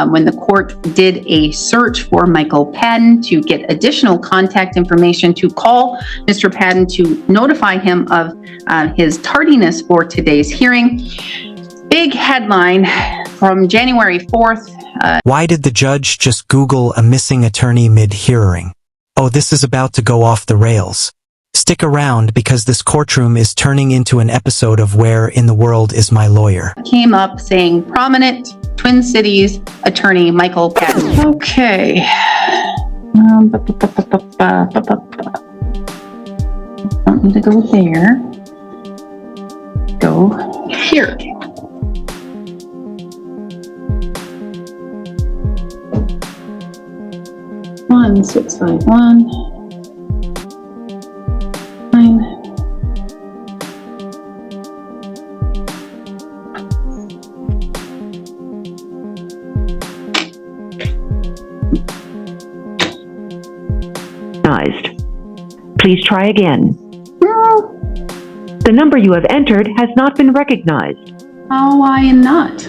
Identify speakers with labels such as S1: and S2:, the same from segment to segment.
S1: when the court did a search for Michael Radon to get additional contact information to call Mr. Radon to notify him of his tardiness for today's hearing. Big headline from January 4th.
S2: Why did the judge just Google a missing attorney mid-hearing? Oh, this is about to go off the rails. Stick around because this courtroom is turning into an episode of Where in the World is My Lawyer?
S1: Came up saying prominent Twin Cities attorney Michael Radon. Okay. Want me to go there. Go here. One 651 9.
S3: Please try again. The number you have entered has not been recognized.
S1: How why not?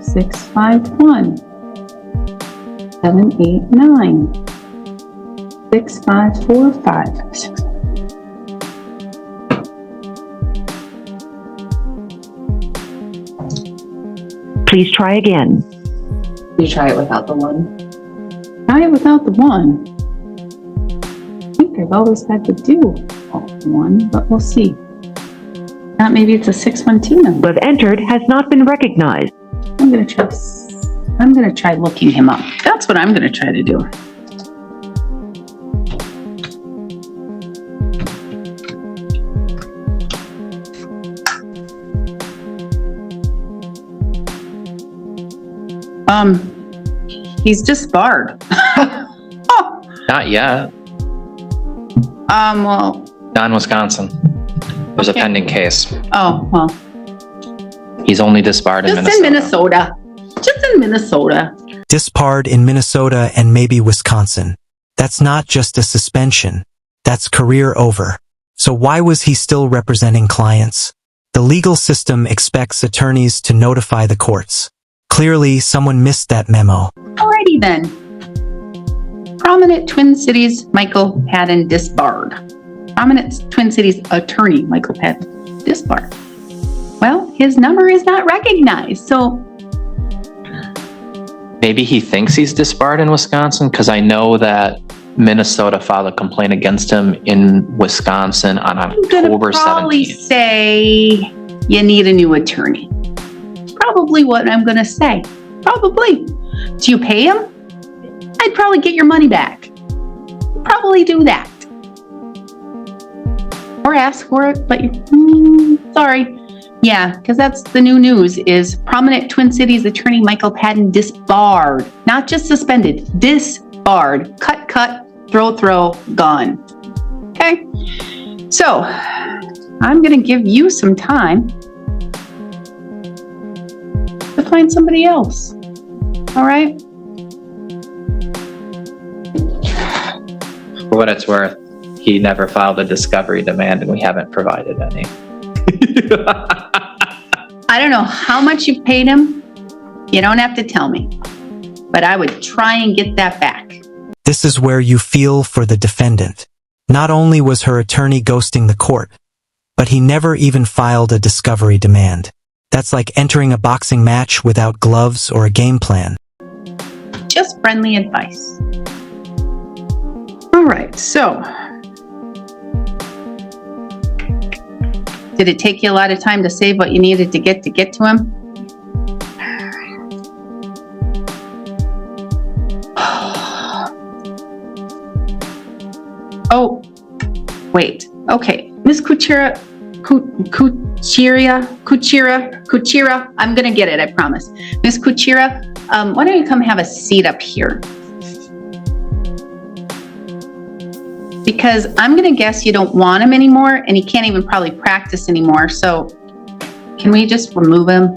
S1: Six, 5, 1, 7, 8, 9, 6, 5, 4, 5, 6.
S3: Please try again.
S4: You try it without the 1.
S1: Try it without the 1. I think I've always had to do the 1, but we'll see. Not maybe it's a 612 number.
S3: You have entered has not been recognized.
S1: I'm gonna try looking him up. That's what I'm gonna try to do. He's disbarred. Oh.
S5: Not yet.
S1: Well.
S5: Not in Wisconsin. There's a pending case.
S1: Oh, well.
S5: He's only disbarred in Minnesota.
S1: Just in Minnesota.
S2: Disbarred in Minnesota and maybe Wisconsin. That's not just a suspension. That's career over. So why was he still representing clients? The legal system expects attorneys to notify the courts. Clearly, someone missed that memo.
S1: Alrighty then. Prominent Twin Cities Michael Radon disbarred. Prominent Twin Cities attorney Michael Radon disbarred. Well, his number is not recognized, so...
S5: Maybe he thinks he's disbarred in Wisconsin, because I know that Minnesota filed a complaint against him in Wisconsin on October 17th.
S1: I'm probably say you need a new attorney. Probably what I'm going to say. Probably. Do you pay him? I'd probably get your money back. Probably do that. Or ask for it, but sorry. Yeah, because that's the new news is prominent Twin Cities attorney Michael Radon disbarred. Not just suspended, disbarred. Cut, throw, gone. Okay? So, I'm going to give you some time to find somebody else. All right?
S5: For what it's worth, he never filed a discovery demand and we haven't provided any.
S1: I don't know how much you paid him. You don't have to tell me. But I would try and get that back.
S2: This is where you feel for the defendant. Not only was her attorney ghosting the court, but he never even filed a discovery demand. That's like entering a boxing match without gloves or a game plan.
S1: Just friendly advice. All right, so did it take you a lot of time to save what you needed to get to him? Oh, wait. Okay, Miss Cuchira. I'm gonna get it, I promise. Miss Cuchira, why don't you come have a seat up here? Because I'm gonna guess you don't want him anymore, and he can't even probably practice anymore. So, can we just remove him?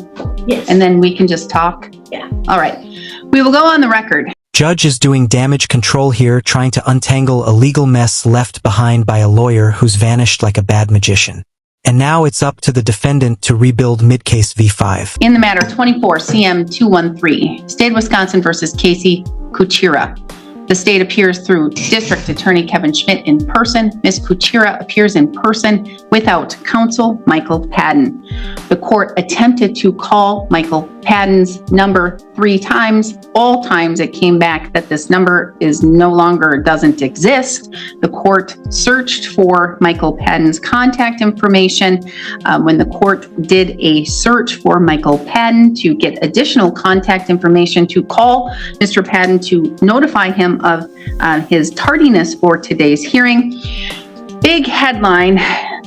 S4: Yes.
S1: And then we can just talk?
S4: Yeah.
S1: All right. We will go on the record.
S2: Judge is doing damage control here, trying to untangle a legal mess left behind by a lawyer who's vanished like a bad magician. And now it's up to the defendant to rebuild mid-case V5.
S1: In the matter 24 CM 213, State of Wisconsin versus Casey Cuchira. The state appears through District Attorney Kevin Schmidt in person. Ms. Cuchira appears in person without counsel Michael Padden. The court attempted to call Michael Padden's number 3 times. All times it came back that this number doesn't exist. The court searched for Michael Padden's contact information. When the court did a search for Michael Padden to get additional contact information to call Mr. Padden to notify him of his tardiness for today's hearing. Big headline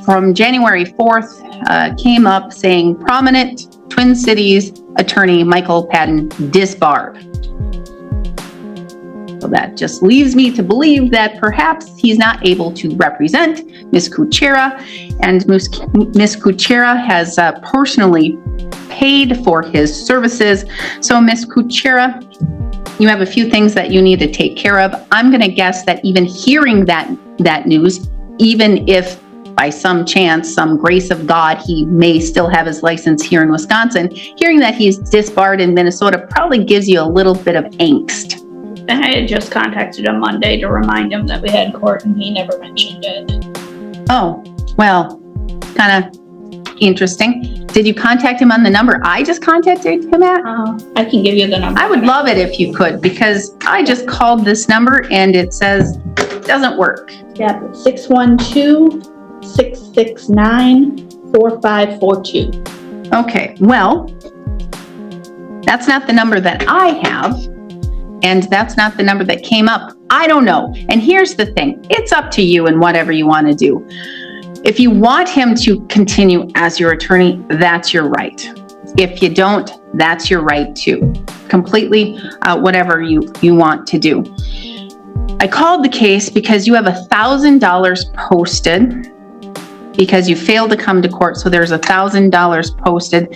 S1: from January 4th came up saying prominent Twin Cities attorney Michael Padden disbarred. So that just leaves me to believe that perhaps he's not able to represent Ms. Cuchira, and Ms. Cuchira has personally paid for his services. So Ms. Cuchira, you have a few things that you need to take care of. I'm going to guess that even hearing that news, even if by some chance, some grace of God, he may still have his license here in Wisconsin, hearing that he's disbarred in Minnesota probably gives you a little bit of angst.
S6: And I had just contacted him Monday to remind him that we had court, and he never mentioned it.
S1: Oh, well, kind of interesting. Did you contact him on the number I just contacted him at?
S6: I can give you the number.
S1: I would love it if you could, because I just called this number and it says it doesn't work.
S6: Yeah, 612-669-4542.
S1: Okay, well, that's not the number that I have, and that's not the number that came up. I don't know. And here's the thing. It's up to you and whatever you want to do. If you want him to continue as your attorney, that's your right. If you don't, that's your right too. Completely whatever you want to do. I called the case because you have $1,000 posted because you failed to come to court. So there's $1,000 posted.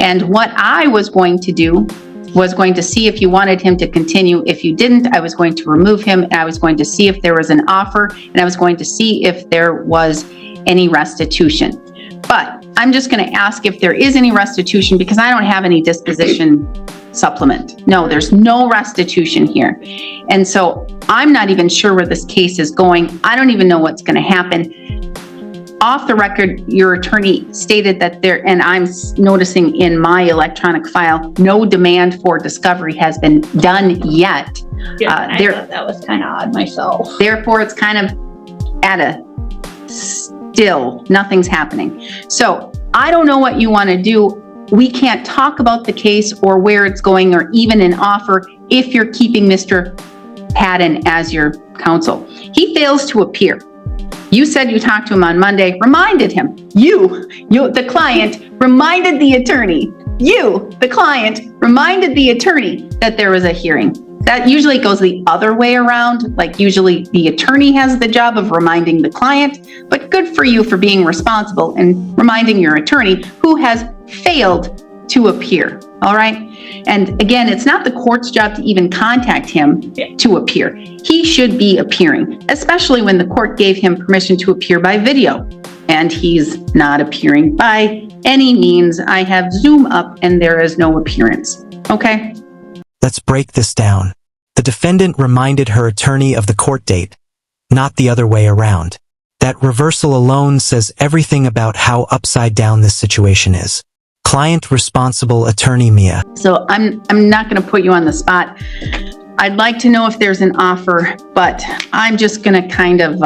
S1: And what I was going to do was going to see if you wanted him to continue. If you didn't, I was going to remove him, and I was going to see if there was an offer, and I was going to see if there was any restitution. But I'm just going to ask if there is any restitution, because I don't have any disposition supplement. No, there's no restitution here. And so I'm not even sure where this case is going. I don't even know what's going to happen. Off the record, your attorney stated that there, and I'm noticing in my electronic file, no demand for discovery has been done yet.
S6: Yeah, I thought that was kind of odd myself.
S1: Therefore, it's kind of at a still, nothing's happening. So I don't know what you want to do. We can't talk about the case or where it's going or even an offer if you're keeping Mr. Padden as your counsel. He fails to appear. You said you talked to him on Monday, reminded him. You, the client, reminded the attorney. You, the client, reminded the attorney that there was a hearing. That usually goes the other way around. Like usually the attorney has the job of reminding the client, but good for you for being responsible and reminding your attorney who has failed to appear. All right. And again, it's not the court's job to even contact him to appear. He should be appearing, especially when the court gave him permission to appear by video. And he's not appearing by any means. I have Zoom up and there is no appearance. Okay.
S2: Let's break this down. The defendant reminded her attorney of the court date, not the other way around. That reversal alone says everything about how upside down this situation is. Client responsible attorney Mia.
S1: So I'm not going to put you on the spot. I'd like to know if there's an offer, but I'm just going to kind of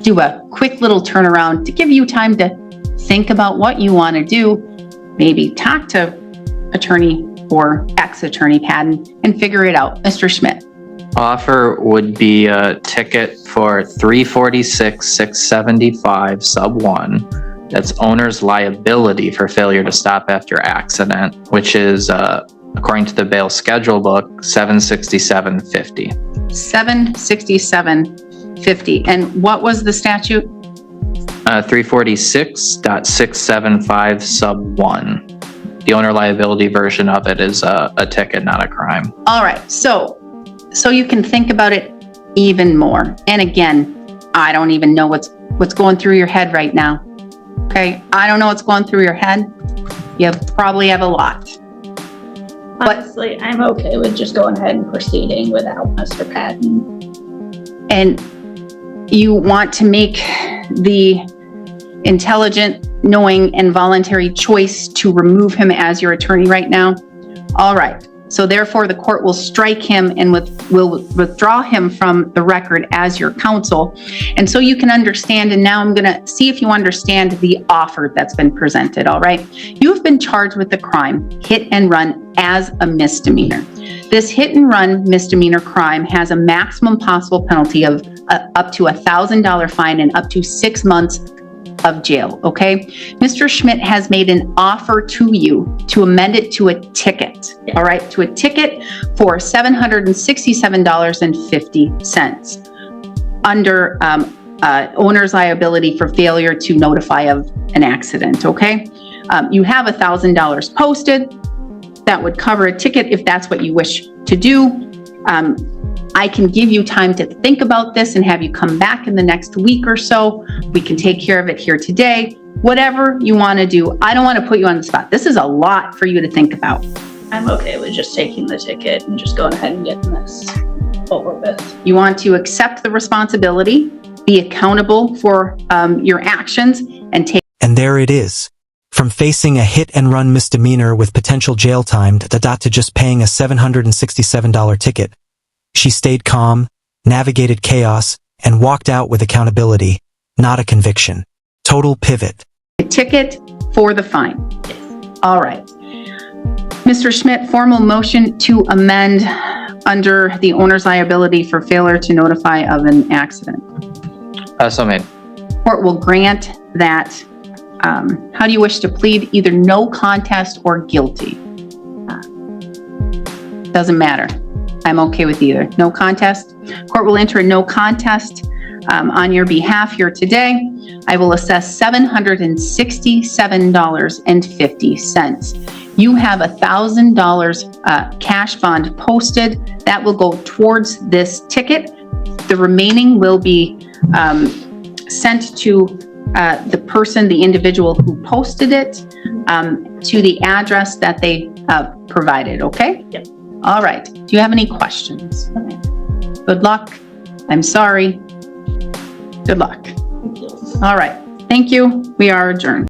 S1: do a quick little turnaround to give you time to think about what you want to do. Maybe talk to attorney or ex-attorney Padden and figure it out. Mr. Schmidt.
S5: Offer would be a ticket for 346,675 sub 1. That's owner's liability for failure to stop after accident, which is, according to the bail schedule book, $767.50.
S1: $767.50. And what was the statute?
S5: 346.675 sub 1. The owner liability version of it is a ticket, not a crime.
S1: All right. So you can think about it even more. And again, I don't even know what's going through your head right now. Okay, I don't know what's going through your head. You probably have a lot.
S6: Honestly, I'm okay with just going ahead and proceeding without Mr. Patton.
S1: And you want to make the intelligent, knowing, and voluntary choice to remove him as your attorney right now? All right. So therefore, the court will strike him and will withdraw him from the record as your counsel. And so you can understand, and now I'm going to see if you understand the offer that's been presented, all right? You have been charged with the crime, hit and run, as a misdemeanor. This hit and run misdemeanor crime has a maximum possible penalty of up to $1,000 fine and up to 6 months of jail, okay? Mr. Schmidt has made an offer to you to amend it to a ticket, all right? To a ticket for $767.50 under owner's liability for failure to notify of an accident, okay? You have $1,000 posted. That would cover a ticket if that's what you wish to do. I can give you time to think about this and have you come back in the next week or so. We can take care of it here today. Whatever you want to do. I don't want to put you on the spot. This is a lot for you to think about.
S6: I'm okay with just taking the ticket and just going ahead and getting this over with.
S1: You want to accept the responsibility, be accountable for your actions, and take.
S2: And there it is. From facing a hit-and-run misdemeanor with potential jail time to just paying a $767 ticket, she stayed calm, navigated chaos, and walked out with accountability, not a conviction. Total pivot.
S1: A ticket for the fine. All right. Mr. Schmidt, formal motion to amend under the owner's liability for failure to notify of an accident.
S5: So made.
S1: Court will grant that. How do you wish to plead? Either no contest or guilty. Doesn't matter. I'm okay with either. No contest. Court will enter a no contest on your behalf here today. I will assess $767.50. You have $1,000 cash bond posted. That will go towards this ticket. The remaining will be sent to the person, the individual who posted it, to the address that they provided, okay?
S6: Yep.
S1: All right. Do you have any questions?
S6: Okay.
S1: Good luck. I'm sorry. Good luck.
S6: Thank you.
S1: All right. Thank you. We are adjourned.